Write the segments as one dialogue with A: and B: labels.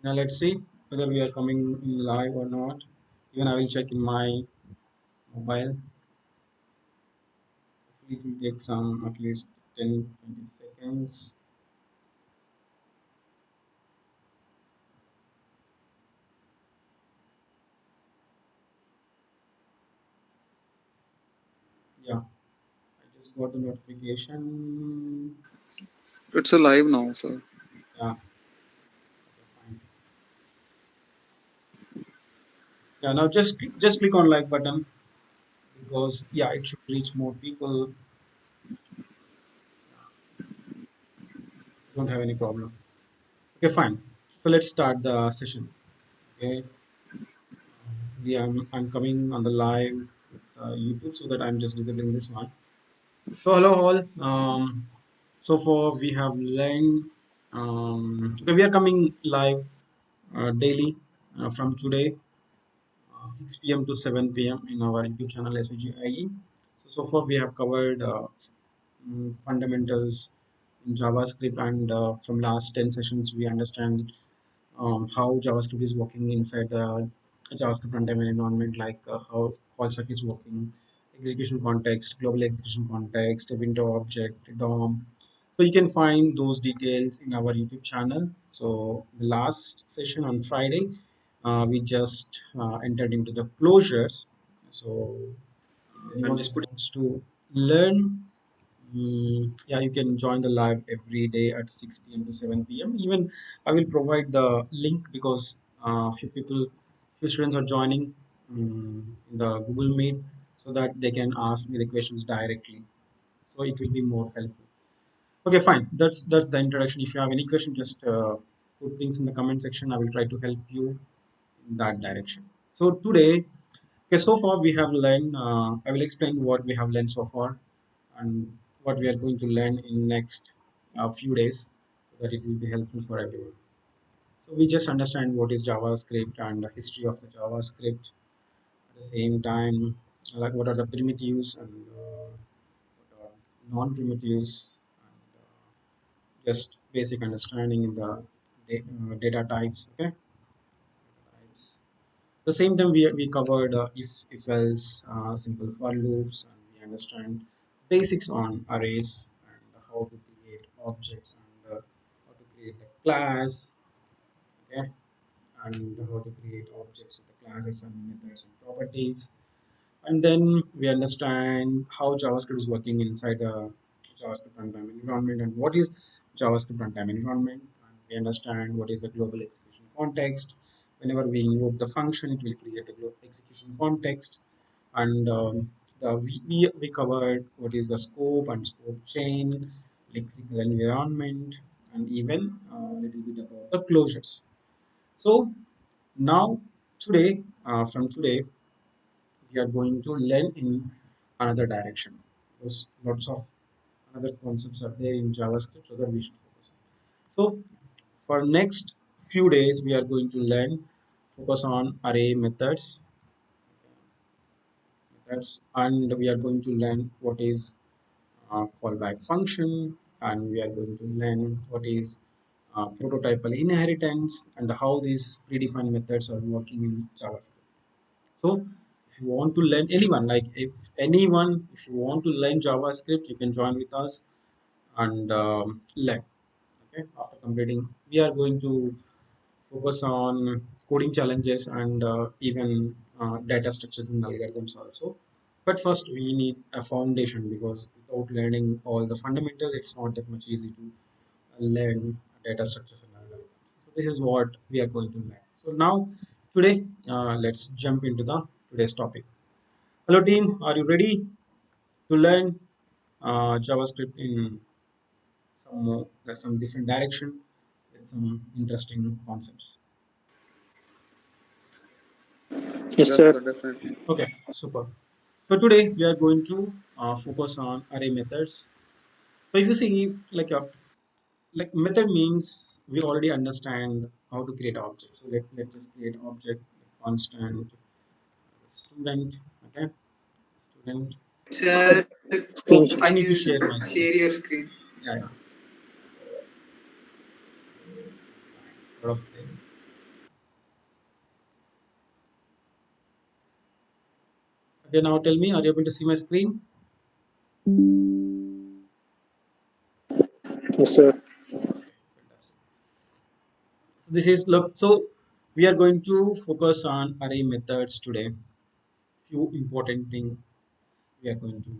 A: Now let's see whether we are coming in live or not. Even I will check in my mobile. Hopefully it will take some at least 10-20 seconds. Yeah, I just got the notification.
B: It's a live now, sir.
A: Yeah, okay, fine. Yeah, now just click on like button because yeah, it should reach more people. Don't have any problem. Okay, fine. So let's start the session. Okay, hopefully I'm coming on the live with YouTube so that I'm just disabling this one. So hello all. So far we have learned. Okay, we are coming live daily from today 6 p.m. to 7 p.m. in our YouTube channel SVGIE. So far we have covered fundamentals in JavaScript, and from last 10 sessions we understand how JavaScript is working inside the JavaScript runtime environment, like how call stack is working, execution context, global execution context, window object, DOM. So you can find those details in our YouTube channel. So the last session on Friday, we just entered into the closures. So if anyone wants to learn, yeah, you can join the live every day at 6 p.m. to 7 p.m. Even I will provide the link because few students are joining in the Google Meet so that they can ask me the questions directly. So it will be more helpful. Okay, fine. That's the introduction. If you have any question, just put things in the comment section. I will try to help you in that direction. So today, okay, so far we have learned. I will explain what we have learned so far and what we are going to learn in next few days so that it will be helpful for everyone. So we just understand what is JavaScript and the history of the JavaScript. At the same time, like what are the primitives and what are non-primitives, and just basic understanding in the data types. Okay, types. The same time we covered if else simple for loops, and we understand basics on arrays and how to create objects and how to create the class, okay, and how to create objects with the classes and methods and properties. And then we understand how JavaScript is working inside the JavaScript runtime environment and what is JavaScript runtime environment. And we understand what is the global execution context. Whenever we invoke the function, it will create the global execution context. And we covered what is the scope and scope chain, lexical environment, and even a little bit about the closures. So now from today, we are going to learn in another direction because lots of other concepts are there in JavaScript, so that we should focus on. So for next few days, we are going to learn focus on array methods, and we are going to learn what is callback function, and we are going to learn what is prototypal inheritance and how these predefined methods are working in JavaScript. So if you want to learn if you want to learn JavaScript, you can join with us and learn. Okay, after completing, we are going to focus on coding challenges and even data structures and algorithms also. But first, we need a foundation because without learning all the fundamentals, it's not that much easy to learn data structures and algorithms. So this is what we are going to learn. So now, today, let's jump into the today's topic. Hello, team. Are you ready to learn JavaScript in some different direction with some interesting concepts?
C: Yes,
B: Yes,
C: sir.
B: sir, definitely.
A: Okay, super. So today we are going to focus on array methods. So if you see like method means we already understand how to create objects. So let's just create object constant student. Okay, student.
C: Sir,
A: Oh,
C: can
A: I need to
C: you
A: share my screen.
C: share your screen?
A: Yeah, yeah. Student, fine. Lot of things. Okay, now tell me, are you able to see my screen?
C: Yes, sir.
A: Okay, fantastic. So this is look. So we are going to focus on array methods today. Few important things we are going to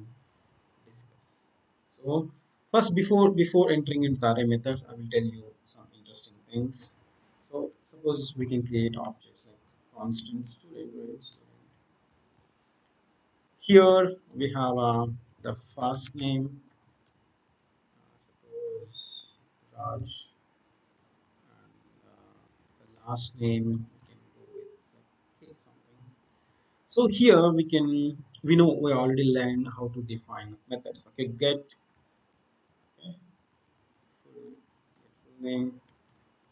A: discuss. So first, before entering into the array methods, I will tell you some interesting things. So suppose we can create objects like constant student, grade, student. Here we have the first name, suppose Raj, and the last name we can go with K something. So here we know we already learned how to define methods. Okay, okay, full name.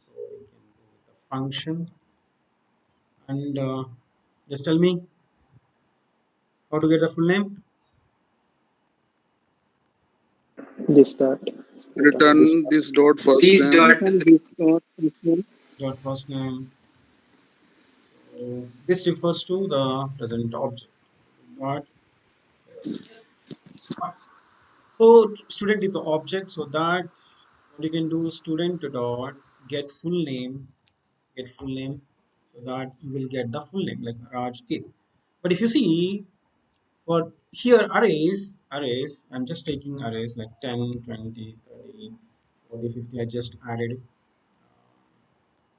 A: So we can go with the function and just tell me how to get the full name.
C: This dot. This
B: Return
C: dot.
B: this dot first
C: These
B: name.
C: dot. Return this dot. Equal.
A: Dot first name. So this refers to the present object. Dot. So student is the object. So that what you can do student dot get full name, so that you will get the full name like Raj K. But if you see for here arrays, I'm just taking arrays like 10, 20, 30, 40, 50. I just added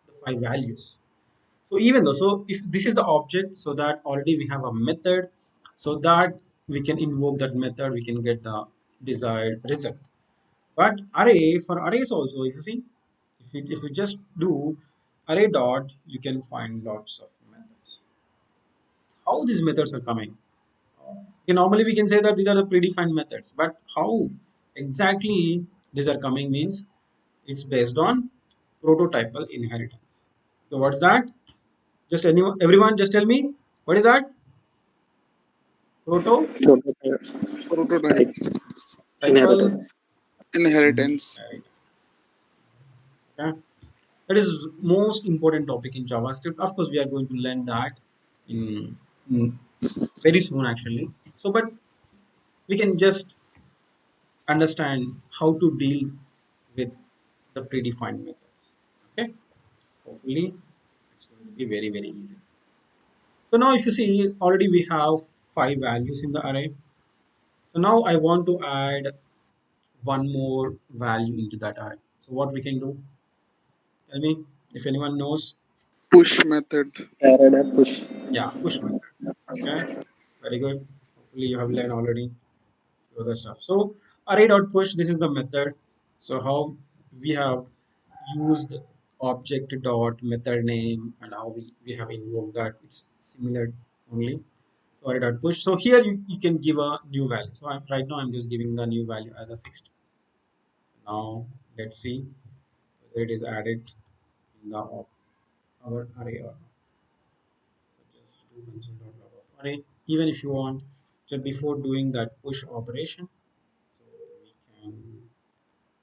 A: the five values. So even though, so if this is the object, so that already we have a method, so that we can invoke that method, we can get the desired result. But array for arrays also, if you see, if you just do array dot, you can find lots of methods. How these methods are coming? Okay, normally we can say that these are the predefined methods, but how exactly these are coming means it's based on prototypal inheritance. So what's that? Just everyone, just tell me what is that? Prototypal
C: Prototype.
B: Prototype.
C: Type. Inheritance.
B: Inheritance.
A: inheritance. Okay, that is most important topic in JavaScript. Of course, we are going to learn that in very soon actually. So, but we can just understand how to deal with the predefined methods. Okay, hopefully it's going to be very easy. So now if you see already we have five values in the array. So now I want to add one more value into that array. So what we can do? Tell me if anyone knows.
B: Push method.
C: Array push.
A: Yeah, push method. Okay, very good. Hopefully you have learned already other stuff. So array dot push. This is the method. So how we have used object dot method name and how we have invoked that. It's similar only. So array dot push. So here you can give a new value. So right now I'm just giving the new value as a 60. So now let's see whether it is added in the our array or not. So just do console.log of array. Even if you want, just before doing that push operation, so we can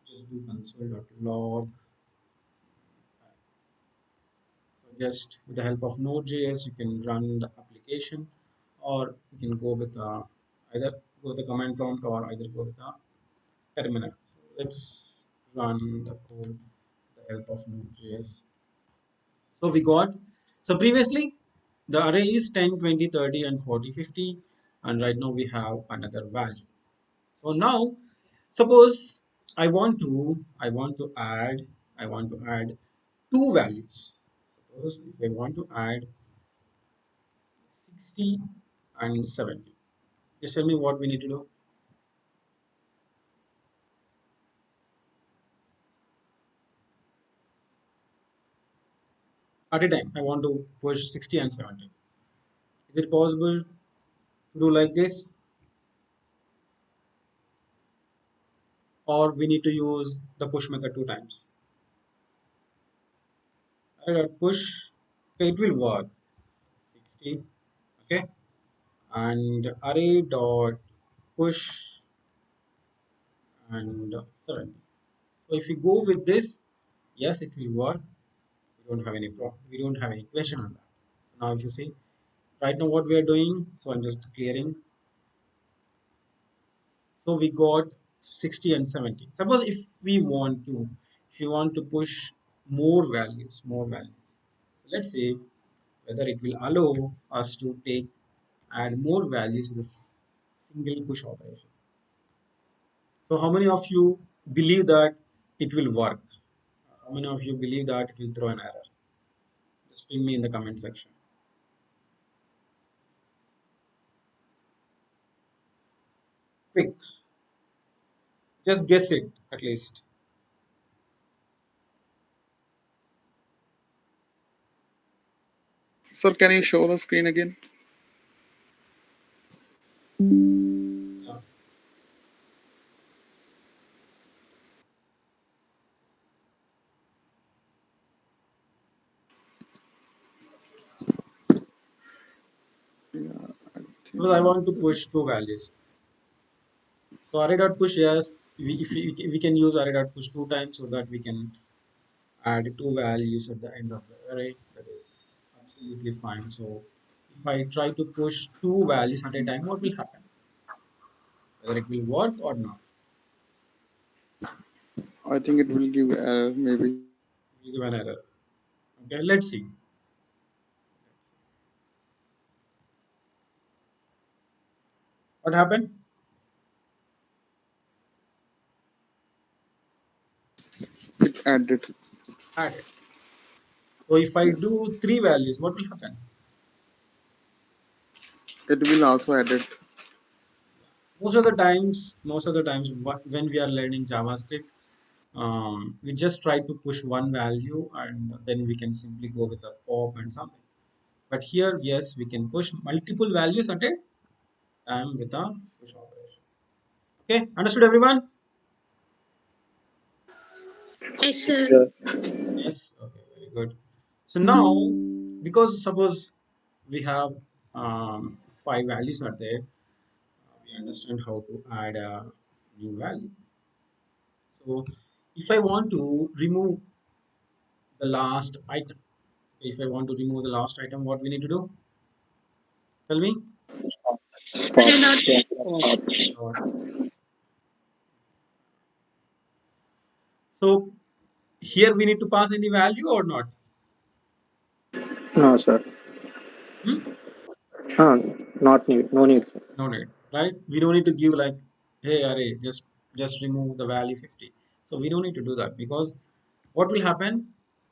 A: just do console.log. So just with the help of Node.js, you can run the application, or you can go with either go with the command prompt or either go with the terminal. So let's run the code with the help of Node.js. So we got, so previously the array is 10, 20, 30 and 40, 50, and right now we have another value. So now suppose I want to add two values. Suppose if I want to add 60 and 70. Just tell me what we need to do. At a time, I want to push 60 and 70. Is it possible to do like this? Or we need to use the push method two times? Push, okay, it will work. 60, okay, and array dot push and 70. So if we go with this, yes, it will work. We don't have any problem. We don't have any question on that. So now if you see, Right now what we are doing, so I'm just clearing. So we got 60 and 70. Suppose if you want to push more values. So let's say whether it will allow us to add more values with this single push operation. So how many of you believe that it will work? How many of you believe that it will throw an error? Just ping me in the comment section. Quick, just guess it at least.
B: Sir, can you show the screen again?
A: Yeah.
B: Yeah, I
A: Suppose I
B: think.
A: want to push two values. So array dot push, yes, we can use array dot push two times so that we can add two values at the end of the array. That is absolutely fine. So if I try to push two values at a time, what will happen? Whether it will work or not,
B: I think it will give error maybe.
A: it will give an error. Okay, let's see. What happened?
B: It added.
A: Add it. So if I
B: Yes.
A: do three values, what will happen?
B: It will also add it.
A: Most of the times when we are learning JavaScript, we just try to push one value and then we can simply go with a pop and something. But here, yes, we can push multiple values at a time with a push operation. Okay, understood everyone?
D: Yes, sir.
C: Sure.
A: Yes. Okay, very good. So now, because suppose we have five values are there, we understand how to add a new value. So if I want to remove the last item, if I want to remove the last item, what we need to do? Tell me.
C: Spot.
D: Array dot
C: Yeah.
A: Dot. So here we need to pass any value or not?
C: No, sir.
A: Hmm?
C: Uh, Not need. No need, sir.
A: No need, right? We don't need to give like, hey, array, just remove the value 50. So we don't need to do that because what will happen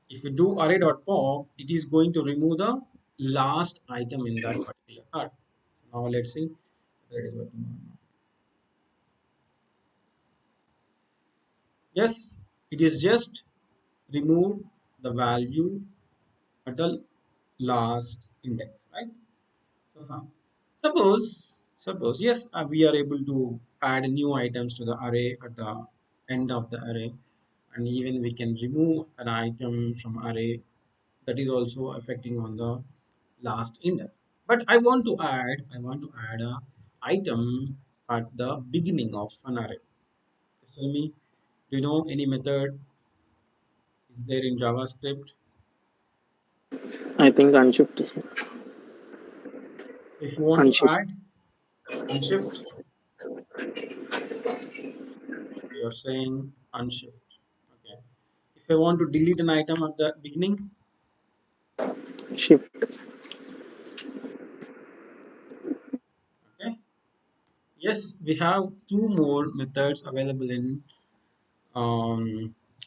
A: if we do array dot pop, it is going to remove the last item in that particular card. So now let's see whether it is working or not. Yes, it is just remove the value at the last index, right? So far. Suppose, yes, we are able to add new items to the array at the end of the array, and even we can remove an item from array that is also affecting on the last index. But I want to add a item at the beginning of an array. Just tell me, do you know any method is there in JavaScript?
C: I think unshift is
A: So if you want to
C: unshift.
A: add unshift, you're saying unshift. Okay. If I want to delete an item at the beginning,
C: Shift.
A: okay. Yes, we have two more methods available in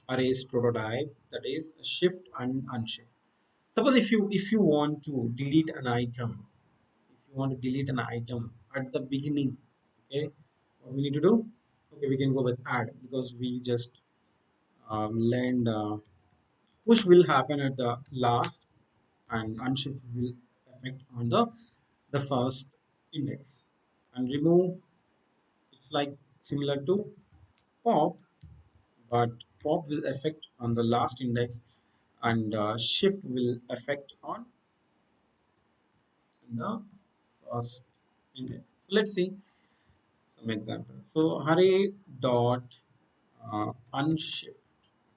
A: arrays prototype, that is shift and unshift. Suppose if you want to delete an item, if you want to delete an item at the beginning, okay, what we need to do? Okay, we can go with add because we just learned push will happen at the last and unshift will affect on the first index, and remove, it's like similar to pop, but pop will affect on the last index and shift will affect on the first index. So let's see some examples. So array dot unshift.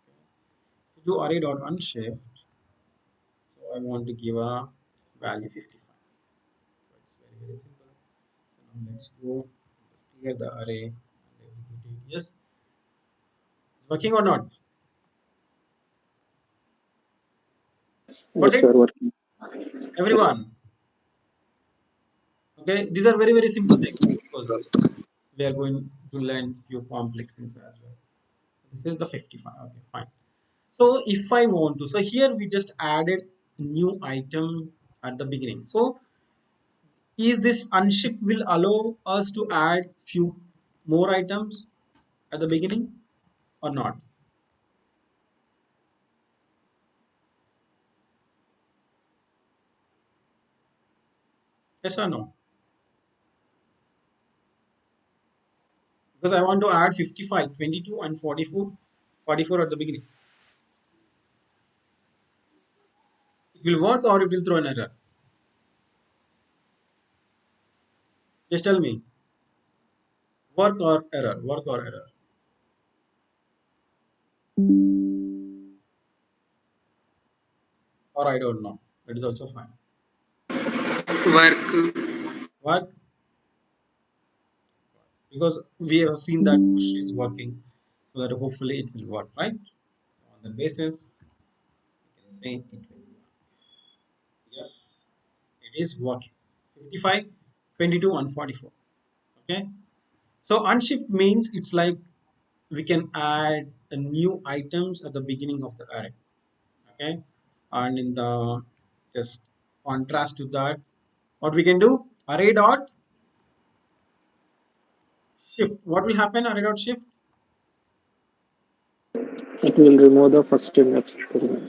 A: Okay. Do array dot unshift. So I want to give a value 55. very simple. So now let's go. Let's clear the array and execute it. Yes, it's working or not? Got
C: Yes,
A: it,
C: sir. Working. Yes, sir.
A: everyone? Okay, these are very simple things because we are going to learn few complex things as well. This is the 55. Okay, fine. So if I want to, so here we just added a new item at the beginning. So is this unshift will allow us to add few more items at the beginning or not? Yes or no? Because I want to add 55, 22 and 44, 44 at the beginning. It will work or it will throw an error? Just tell me. Work or error? Work or error? Or I don't know. That is also fine.
B: Work.
A: Work, because we have seen that push is working, so that hopefully it will work, right? On the basis, we can say it will work. Yes, it is working. 55, 22 and 44. Okay. So unshift means it's like we can add a new items at the beginning of the array. Okay. And in the just contrast to that, what we can do, array dot shift. What will happen, array dot shift?
C: It will remove the first index.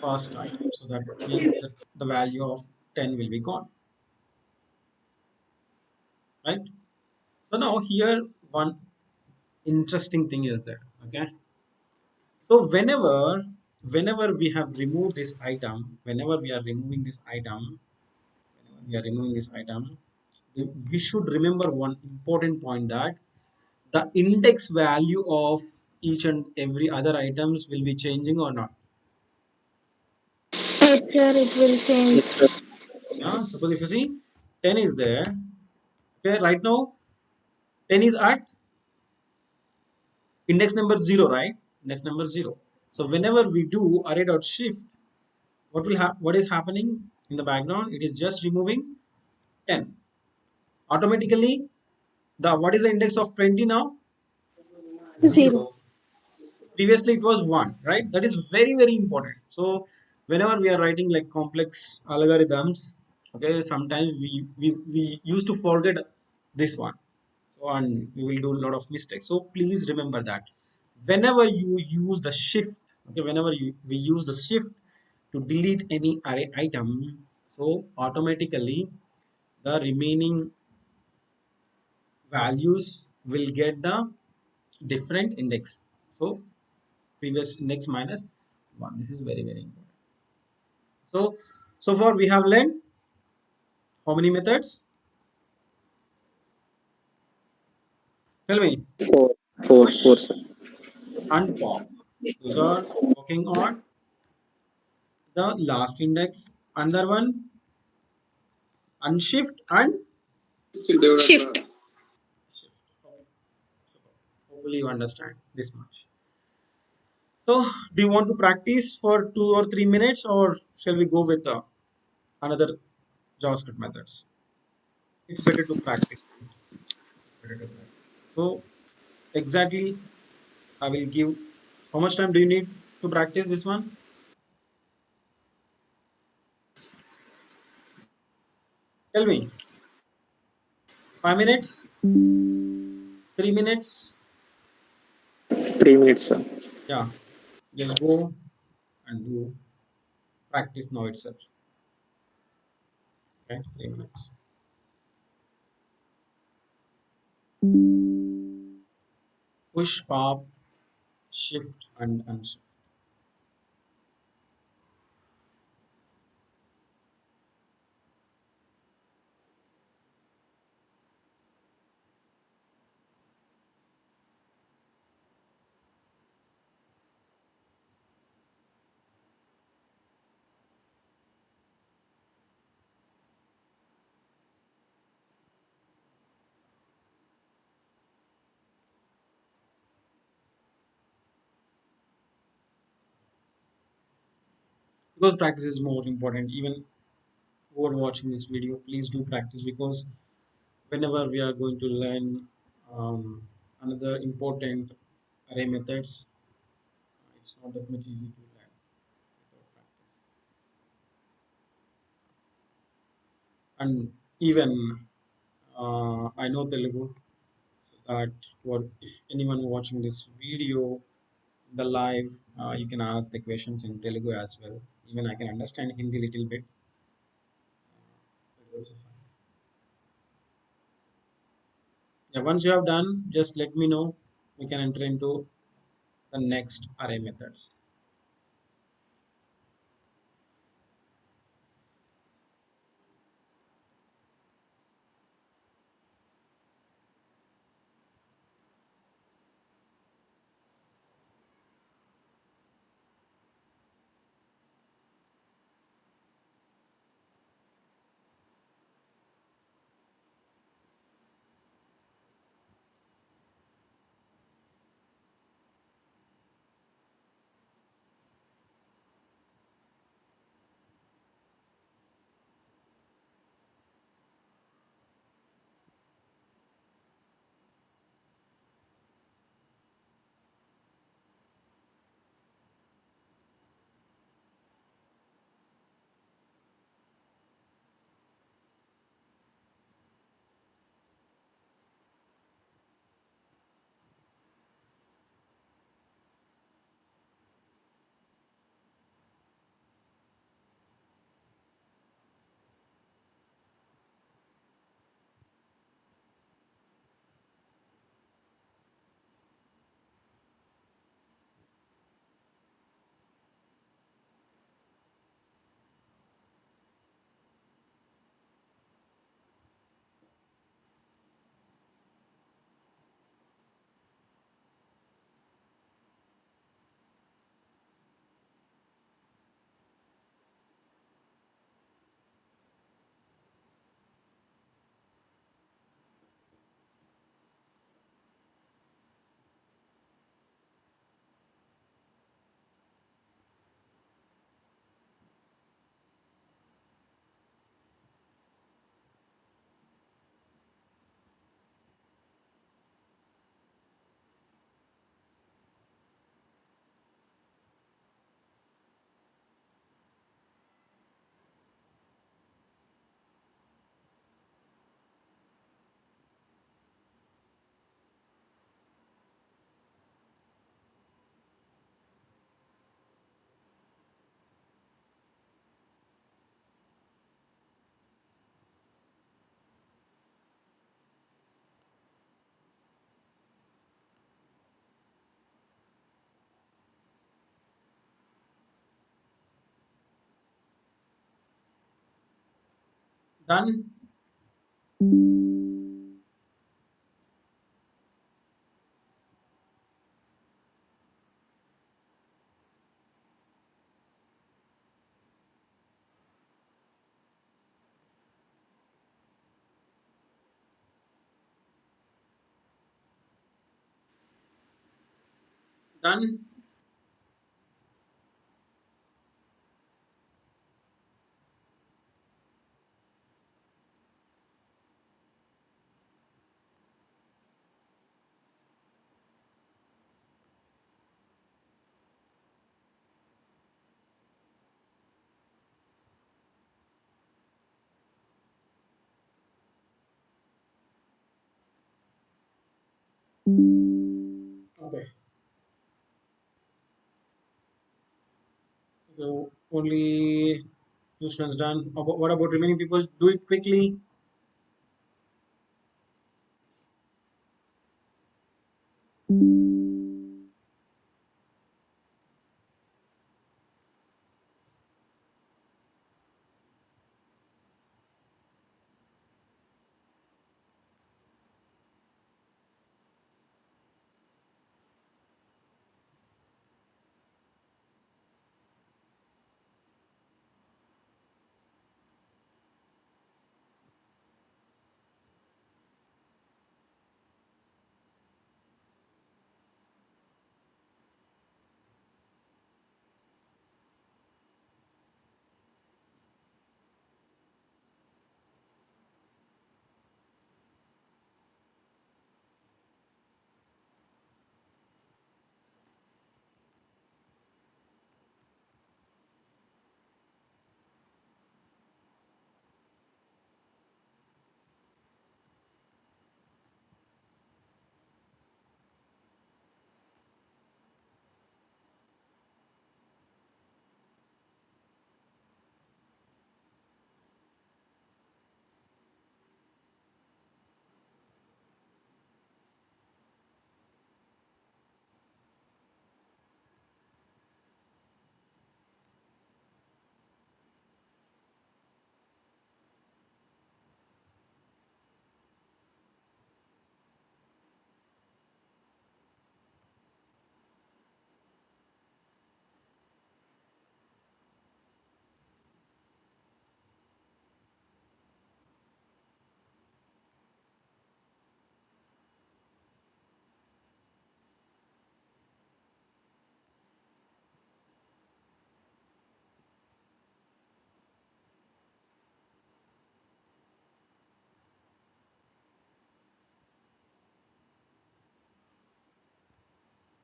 A: First item. So that means that the value of 10 will be gone, right? So now here one interesting thing is there. Okay. So whenever we have removed this item, whenever we are removing this item, whenever we are removing this item, we should remember one important point that the index value of each and every other items will be changing or not.
D: Yes, sir, it will change.
C: Yes, sir.
A: Yeah. Suppose if you see 10 is there, okay, right now 10 is at index number 0, right? Index number 0. So whenever we do array dot shift, what is happening in the background? It is just removing 10. Automatically, the what is the index of 20 now?
D: 0.
A: 0. Previously it was 1, right? That is very important. So whenever we are writing like complex algorithms, okay, sometimes we used to forget this one. So and we will do a lot of mistakes. So please remember that whenever you use the shift, okay, whenever we use the shift to delete any array item, so automatically the remaining values will get the different index. So previous index minus 1. This is very important. So so far we have learned how many methods? Tell me.
C: Four, four,
A: Push
C: sir.
A: and pop. Those are working on the last index. Another one, unshift and
D: Shift.
A: shift. Okay. So hopefully you understand this much. So do you want to practice for 2 or 3 minutes, or shall we go with another JavaScript methods? It's better to practice. It's better to practice. So exactly, I will give. How much time do you need to practice this one? Tell me. 5 minutes? 3 minutes?
C: 3 minutes, sir.
A: Yeah. Just go and do practice now itself. Okay. 3 minutes. Push, pop, shift, and unshift. because practice is more important. Even who are watching this video, please do practice, because whenever we are going to learn another important array methods, it's not that much easy to learn without practice. And even I know Telugu, so that if anyone watching this video, the live, you can ask the questions in Telugu as well. Even I can understand Hindi little bit. But also fine. Yeah, once you have done, just let me know. We can enter into the next array methods. Done. Done. Okay. So only two students done. What about remaining people? Do it quickly.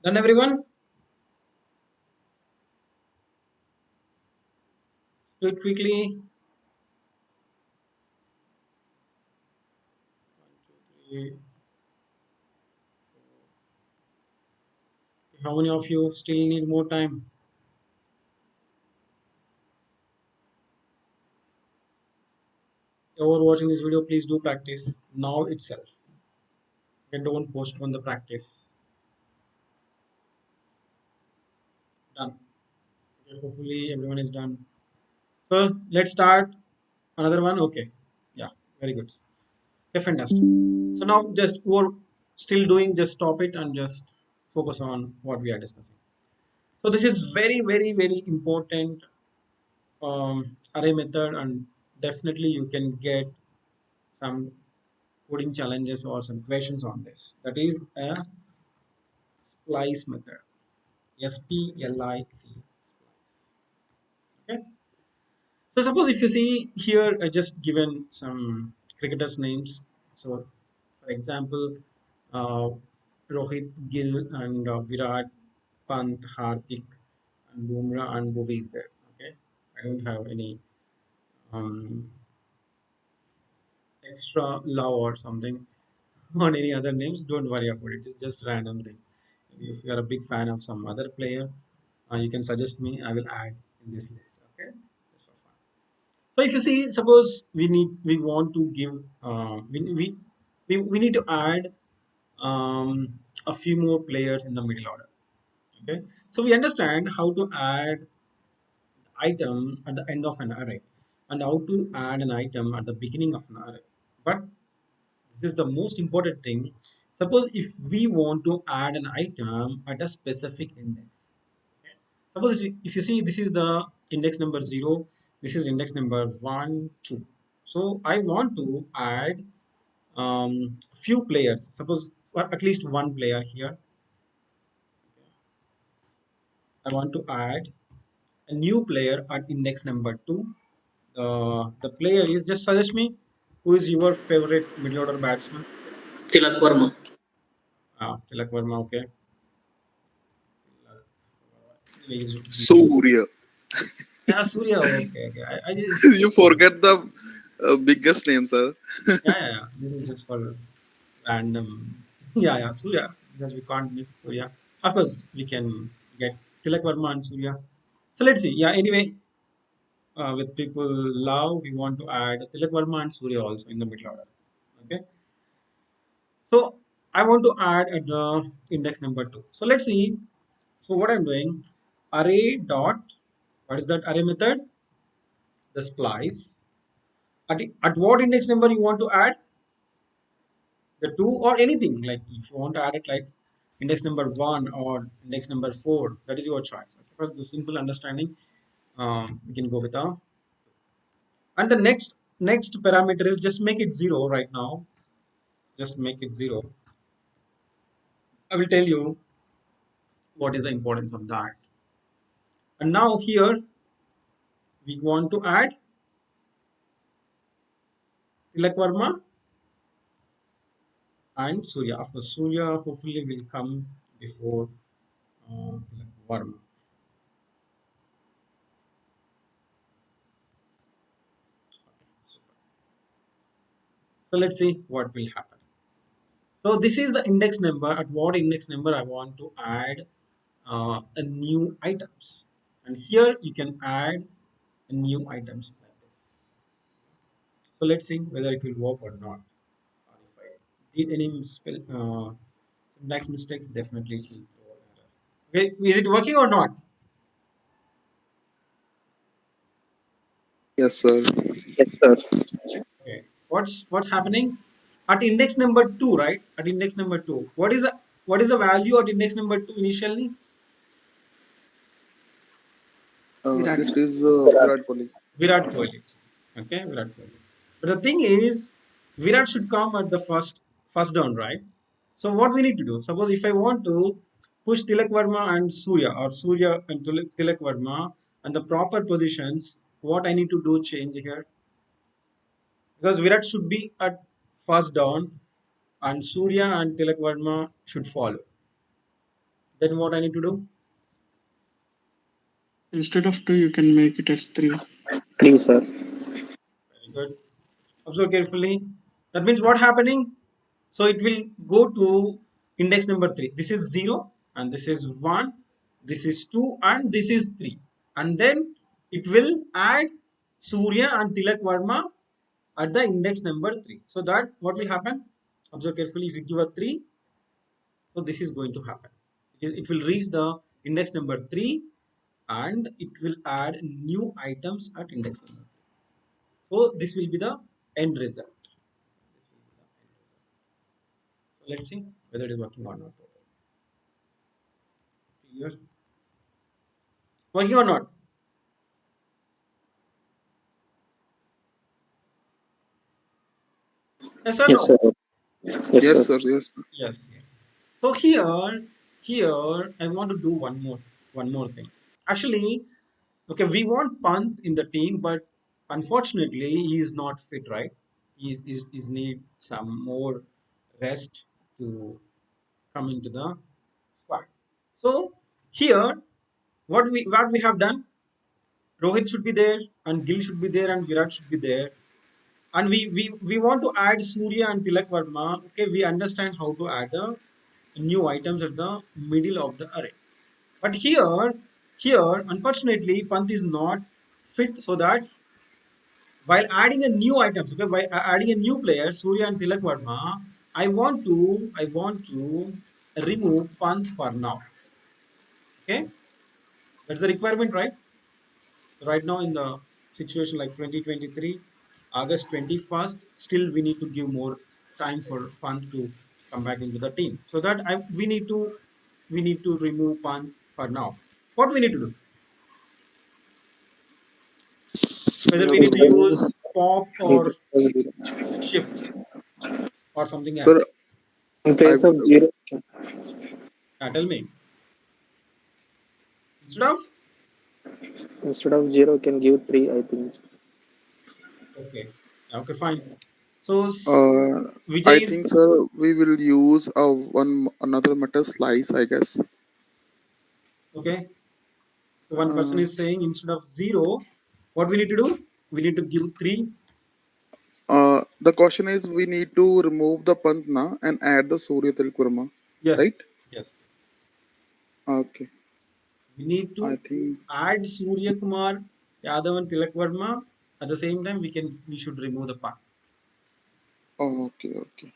A: Done, everyone? Do it quickly. 1, 2, 3. How many of you still need more time? Whoever watching this video, please do practice now itself. And don't postpone the practice. Done. Okay, hopefully everyone is done. So let's start another one. Okay. Yeah, very good. Okay, fantastic. So now just who are still doing, just stop it and just focus on what we are discussing. So this is very, very, very important array method, and definitely you can get some coding challenges or some questions on this. That is a splice method. SPLIC, splice. Okay. So suppose if you see here, I just given some cricketers names. So for example, uh, Rohit, Gill, and Virat, Pant, Hardik, and Bumrah and Bobby is there. Okay, I don't have any um, extra love or something on any other names. Don't worry about it. It's just random things. Maybe if you are a big fan of some other player, you can suggest me. I will add in this list. Okay, just for fun. So if you see, suppose we want to give we need to add a few more players in the middle order. Okay, so we understand how to add item at the end of an array and how to add an item at the beginning of an array. But this is the most important thing. Suppose if we want to add an item at a specific index. Okay? Suppose if you see, this is the index number 0, this is index number 1, 2. So I want to add few players. Suppose for at least one player here. I want to add a new player at index number 2. The player is, just suggest me who is your favorite middle order batsman.
E: Tilak Verma.
A: Tilak Verma, okay. He's,
B: Surya.
A: yeah, Surya, okay, okay. I just,
B: You forget the biggest name, sir.
A: yeah. This is just for random. Yeah, Surya, because we can't miss Surya. Of course, we can get Tilak Verma and Surya. So let's see. Yeah, anyway, with people love, we want to add Tilak Verma and Surya also in the middle order. Okay. So I want to add at the index number 2. So let's see. So what I'm doing, array dot, what is that array method? The splice. At what index number you want to add? The 2 or anything. Like if you want to add it like index number 1 or index number 4, that is your choice. Okay? For the simple understanding, we can go with a. And the next parameter is just make it 0 right now. Just make it 0. I will tell you what is the importance of that. And now here we want to add Tilak Verma and Surya. Of course, Surya hopefully will come before Tilak Verma. So let's see what will happen. So this is the index number. At what index number I want to add a new items. And here you can add a new items like this. So let's see whether it will work or not. Or if I did any syntax mistakes, definitely it will throw an error. Okay, is it working or not?
B: Yes, sir.
C: Yes, sir.
A: Okay. What's happening? At index number 2, right? At index number 2. What is the value at index number 2 initially?
B: It is Virat Kohli.
A: Virat Kohli. Okay, Virat Kohli. But the thing is, Virat should come at the first down, right? So what we need to do? Suppose if I want to push Tilak Verma and Surya, or Surya and Tilak Verma and the proper positions, what I need to do change here? Because Virat should be at first down and Surya and Tilak Verma should follow. Then what I need to do?
E: Instead of 2, you can make it as 3.
C: 3, sir.
A: Very good. Observe carefully. That means what happening? So it will go to index number 3. This is 0 and this is 1. This is 2 and this is 3. And then it will add Surya and Tilak Varma at the index number 3. So that what will happen? Observe carefully. If you give a 3, so this is going to happen. It will reach the index number 3 and it will add new items at index number 3. So this will be the end result. So let's see whether it is working or not. Clear? Working or not? Yes or
C: Yes,
A: no?
C: sir. Yes,
B: Yes,
C: sir.
B: sir. Yes. Sir.
A: Yes, yes. So here I want to do one more thing. Actually, okay, we want Pant in the team, but unfortunately he is not fit, right? He's need some more rest to come into the squad. So here what we have done, Rohit should be there and Gil should be there and Virat should be there. And we want to add Surya and Tilak Varma. Okay, we understand how to add the new items at the middle of the array. But here, unfortunately, Pant is not fit so that while adding a new items, okay, by adding a new player, Surya and Tilak Varma, I want to remove Pant for now. Okay, that's the requirement, right? Right now in the situation like 2023 August 21st, still we need to give more time for Pant to come back into the team, so that we need to remove Pant for now. What we need to do,
B: We
A: whether
B: have
A: we
C: We
A: need to
B: to.
C: remove
A: use pop
C: need
A: or
C: to-
A: shift or something else.
B: Sir,
C: In
B: I
C: place of 0,
A: Tell me, instead of,
C: instead of 0, can give 3, I think.
A: okay, okay, fine. So
B: uh,
A: Vijay
B: I think,
A: is,
B: sir, we will use a one another meta slice, I guess.
A: okay, so one person
B: Uh,
A: is saying instead of 0, what we need to do, we need to give 3.
B: the question is we need to remove the Pantna and add the Surya Tilkurma, right?
A: Yes, yes.
B: Okay.
A: We need
B: I
A: to
B: think.
A: add Surya Kumar Yadav and Tilak Verma. At the same time, we should remove the path.
B: Oh, okay. Okay.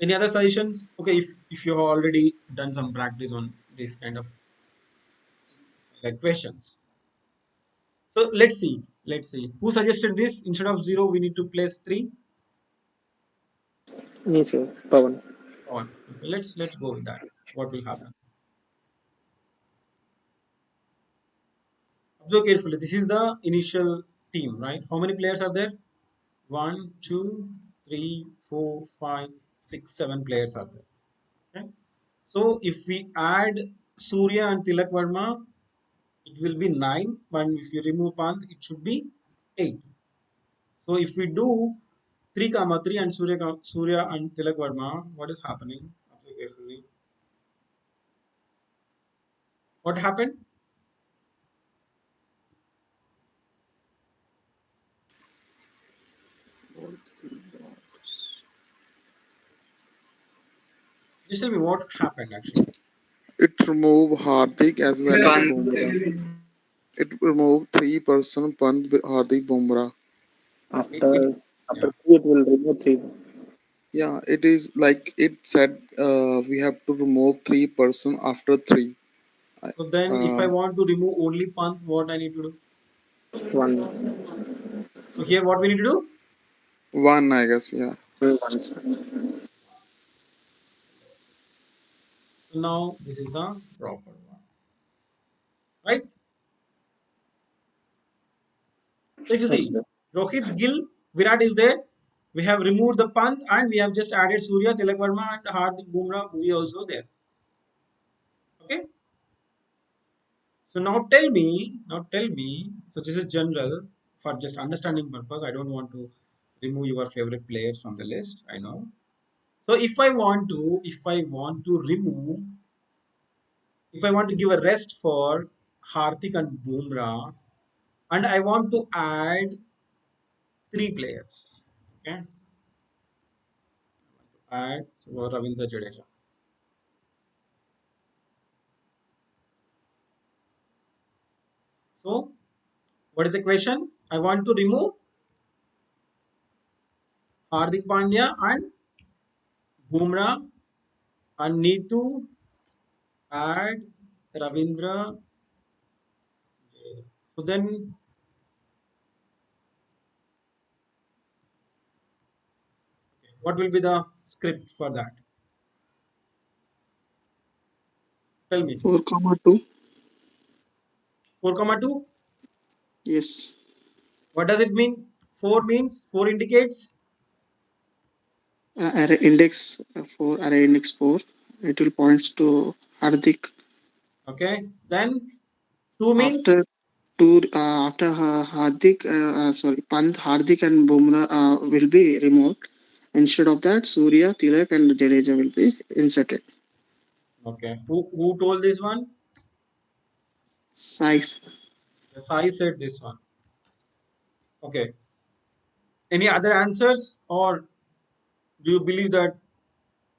A: Any other suggestions? Okay, if you have already done some practice on this kind of like questions. So let's see. Let's see. Who suggested this? Instead of 0, we need to place 3.
C: Me, sir. Pawan.
A: On. Okay, let's go with that. What will happen? Observe carefully. This is the initial team, right? How many players are there? 1, 2, 3, 4, 5, 6, 7 players are there. Okay. So if we add Surya and Tilak Verma, it will be 9. But if you remove Pant, it should be 8. So if we do 3 comma 3 and Surya and Tilak Verma, what is happening? Observe carefully. What happened? Just tell me what happened actually.
B: It remove Hardik as well as Bumrah. It remove three-person Pant with Hardik Bumrah.
A: It
C: After
A: yeah.
C: 3, it will remove 3.
B: Yeah, it is like it said. We have to remove three-person after three. I-
A: So then if I
B: Uh,
A: want to remove only Pant, what I need to do?
C: 1.
A: So here what we need to do?
B: one, I guess. Yeah.
C: 1, sir.
A: So now this is the proper one, right? So if you
C: Yes,
A: see,
C: sir.
A: Rohit, Gill, Virat is there. We have removed the Pant and we have just added Surya, Tilak Verma and Hardik Bumrah who is also there. Okay. So now tell me. So this is general for just understanding purpose. I don't want to remove your favorite players from the list. I know. So if I want to remove, if I want to give a rest for Hardik and Bumrah, and I want to add three players. Okay, add Ravindra Jadeja. So what is the question? I want to remove Hardik Pandya and Bumrah and need to add Ravindra. So then what will be the script for that? Tell me.
E: 4, 2.
A: 4, 2.
E: Yes.
A: What does it mean? 4 means 4 indicates.
E: Array index 4, array index 4. It will points to Hardik.
A: Okay. Then 2 means.
E: After Hardik, Pant, Hardik and Bumrah will be removed. Instead of that, Surya, Tilak and Jadeja will be inserted.
A: Okay. Who told this one?
E: Size.
A: Yes, I said this one. Okay. Any other answers, or do you believe that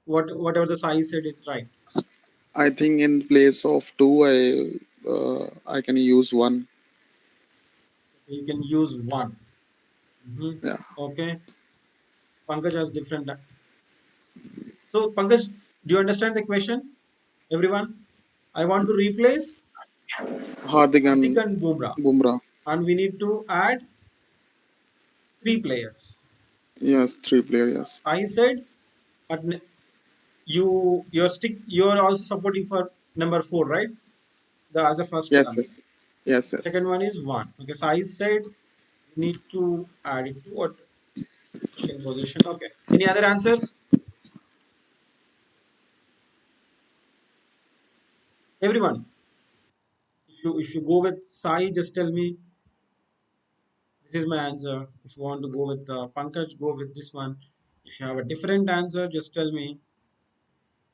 A: whatever the size said is right?
B: I think in place of two, I can use one.
A: You can use 1.
B: Yeah.
A: Okay. Pankaj has different. So Pankaj, do you understand the question? Everyone, I want to replace
B: Hardik
A: Hardik
B: and
A: and Bumrah,
B: Bumrah.
A: and we need to add 3 players.
B: Yes, three players. Yes.
A: I said, but you're also supporting for number 4, right? The as a first
B: Yes.
A: parameter.
B: Yes. Yes. Yes.
A: Second one is 1. Okay, so I said we need to add it to what? Second position. Okay. Any other answers? Everyone. If you go with Sai, just tell me this is my answer. If you want to go with Pankaj, go with this one. If you have a different answer, just tell me.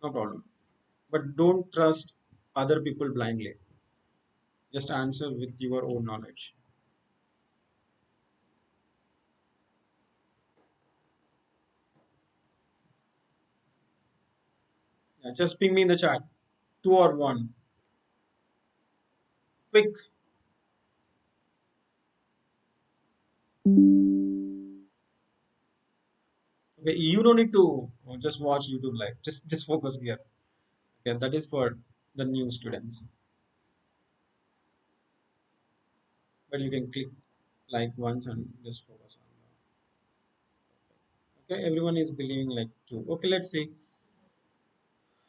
A: No problem. But don't trust other people blindly. Just answer with your own knowledge. Yeah, just ping me in the chat. 2 or 1. Quick. Okay, you don't need to just watch YouTube live. Just focus here. Okay, that is for the new students. But you can click like once and just focus on. Okay, everyone is believing like 2. Okay, let's see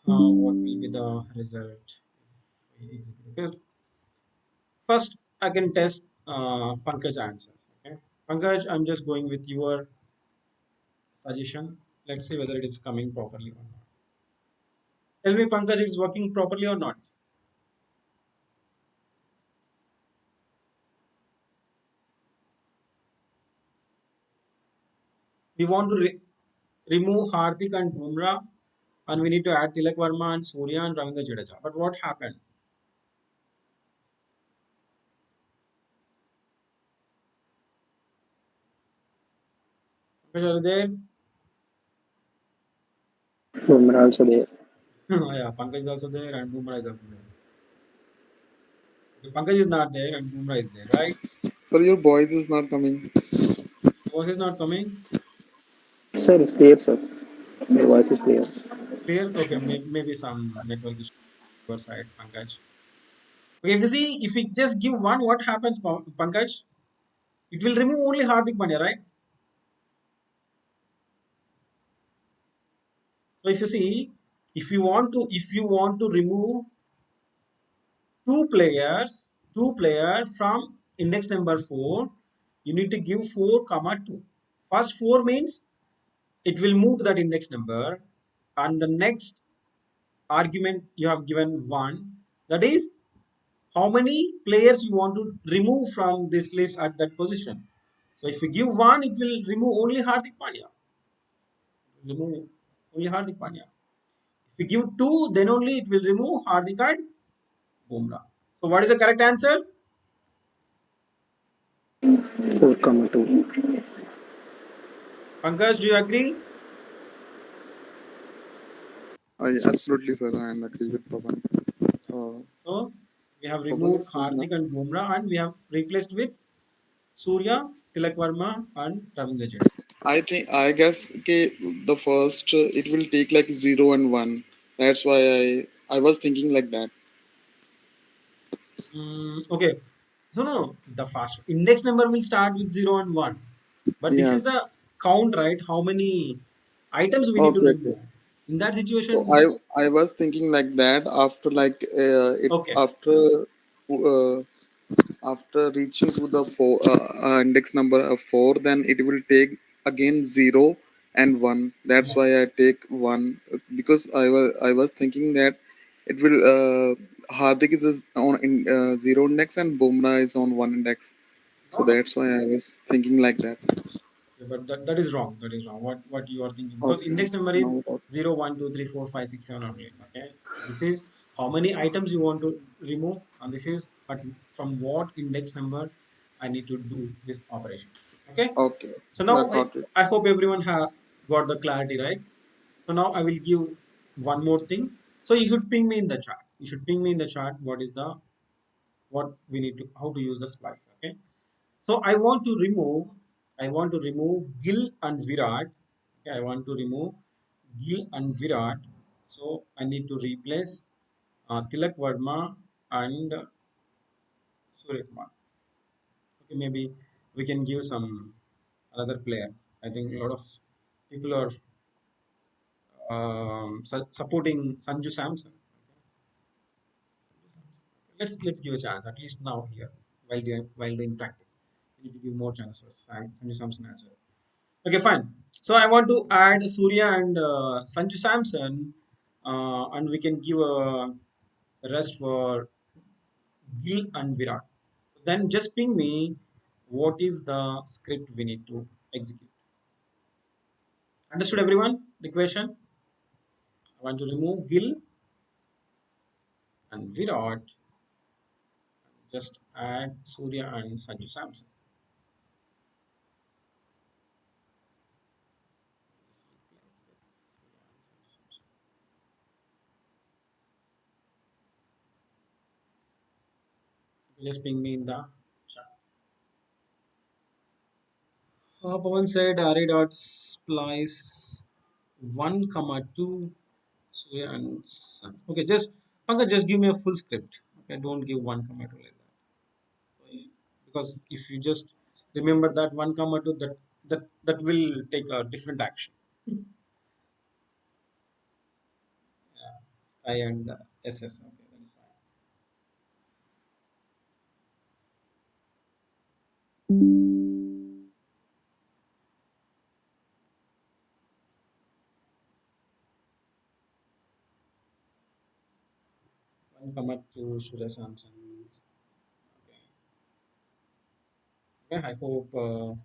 A: what will be the result. Okay, first I can test Pankaj answers. Okay, Pankaj, I'm just going with your suggestion. Let's see whether it is coming properly or not. Tell me, Pankaj, it's working properly or not? We want to remove Hardik and Bumrah, and we need to add Tilak Verma and Surya and Ravindra Jadeja. But what happened? Pankaj, are you there?
C: Bumrah also there.
A: Yeah, Pankaj is also there and Bumrah is also there. Okay, Pankaj is not there and Bumrah is there, right?
B: Sir, your voice is not coming.
A: Voice is not coming.
C: Sir, it's clear, sir. Your voice is clear.
A: Clear? Okay, maybe some network issue on your side, Pankaj. Okay, if you see, if we just give 1, what happens, Pankaj? It will remove only Hardik Pandya, right? So if you see, if you want to remove two player from index number 4, you need to give 4 comma 2. First 4 means it will move to that index number, and the next argument you have given 1, that is how many players you want to remove from this list at that position. So if you give 1, it will remove only Hardik Pandya. Remove only Hardik Pandya. If we give 2, then only it will remove Hardik and Bumrah. So what is the correct answer?
C: 4, 2.
A: Pankaj, do you agree?
B: Absolutely, sir. I am agree with Pawan.
A: So we have
B: Pawan
A: removed
B: is saying
A: Hardik and Bumrah and we have replaced with Surya, Tilak Verma and Ravindra Jadeja.
B: I guess okay, the first it will take like 0 and 1. That's why I was thinking like that.
A: Okay. So no, the first index number will start with 0 and 1. But this is
B: Yes.
A: the count, right? How many items we need to
B: Okay. Okay.
A: remove. In that
B: So
A: situation,
B: I was thinking like that after like it
A: okay.
B: uh, after reaching to the index number of 4, then it will take again 0 and 1. That's why I take 1 because I was thinking that it will Hardik is on in 0 index and Bumrah is on 1 index. So
A: Oh,
B: that's why I was thinking like that.
A: yeah, but that is wrong. That is wrong. What you are thinking, because
B: Okay.
A: index number is
B: No doubt.
A: 0, 1, 2, 3, 4, 5, 6, 7 only. Okay. This is how many items you want to remove, and this is from what index number I need to do this operation. Okay.
B: Okay.
A: So
B: Yeah,
A: now
B: got it.
A: I hope everyone have got the clarity, right? So now I will give one more thing. So you should ping me in the chat. You should ping me in the chat what we need to, how to use the splice. Okay. So I want to remove Gil and Virat. Okay, I want to remove Gil and Virat. So I need to replace Tilak Verma and Surya Kumar. Okay, maybe we can give some other players. I think a lot of people are supporting Sanju Samson. Let's give a chance at least now here while doing practice. We need to give more chances for Sanju Samson as well. Okay, fine. So I want to add Surya and Sanju Samson, and we can give a rest for Gil and Virat. So then just ping me what is the script we need to execute. Understood everyone? The question? I want to remove Gil and Virat. Just add Surya and Sanju Samson. Just ping me in the chat. Pawan said array dot splice 1 comma 2 Surya and Sun. Okay, just give me a full script. Okay, don't give 1 comma 2 like that. So because if you just remember that 1 comma 2, that will take a different action. Yeah, Sky and SS. Okay, that is fine. 1 comma 2 Surya Samson. Okay. Okay, I hope you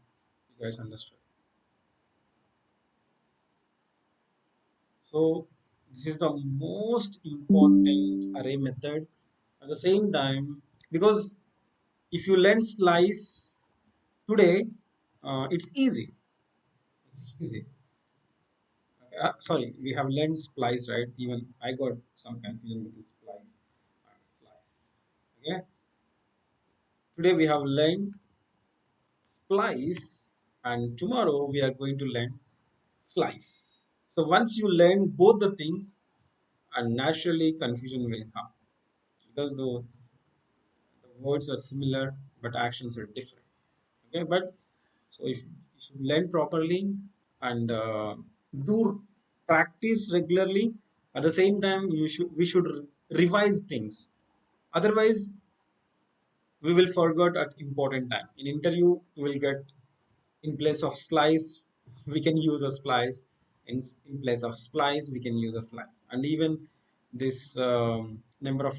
A: guys understood. So this is the most important array method at the same time, because if you learn slice today, it's easy. It's easy. Okay, sorry, we have learned splice, right? Even I got some confusion with this splice and slice. Okay, today we have learned splice, and tomorrow we are going to learn slice. So once you learn both the things, and naturally confusion will come, because the words are similar but actions are different. Okay, but so if you should learn properly and do practice regularly, at the same time we should revise things. Otherwise we will forget at important time. In interview we will get, in place of slice we can use a splice, in place of splice we can use a slice, and even this number of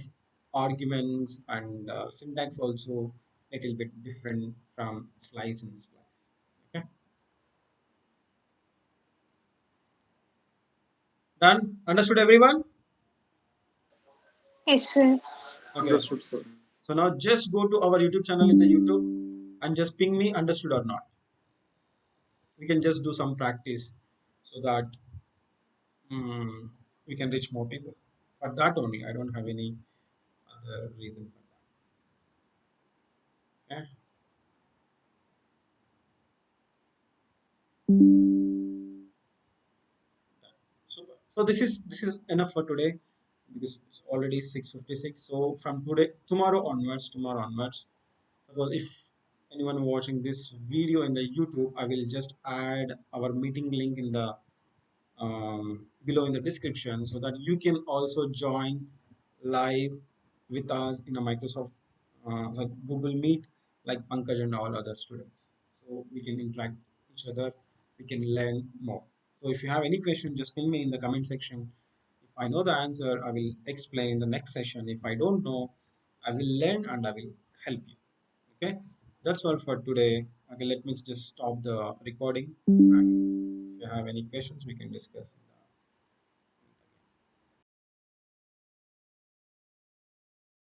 A: arguments and syntax also a little bit different from slice and splice. Okay. Done? Understood everyone?
D: Yes, sir.
A: Okay.
B: Understood, sir.
A: So now just go to our YouTube channel in the YouTube and just ping me understood or not. We can just do some practice so that we can reach more people. For that only, I don't have any other reason for that. Okay. So this is enough for today because it's already 6:56. So from today, tomorrow onwards, suppose if anyone watching this video in the YouTube, I will just add our meeting link in the below in the description so that you can also join live with us in a Microsoft like Google Meet like Pankaj and all other students. So we can interact each other, we can learn more. So if you have any question, just ping me in the comment section. If I know the answer, I will explain in the next session. If I don't know, I will learn and I will help you. Okay, that's all for today. Okay, let me just stop the recording. And if you have any questions, we can discuss.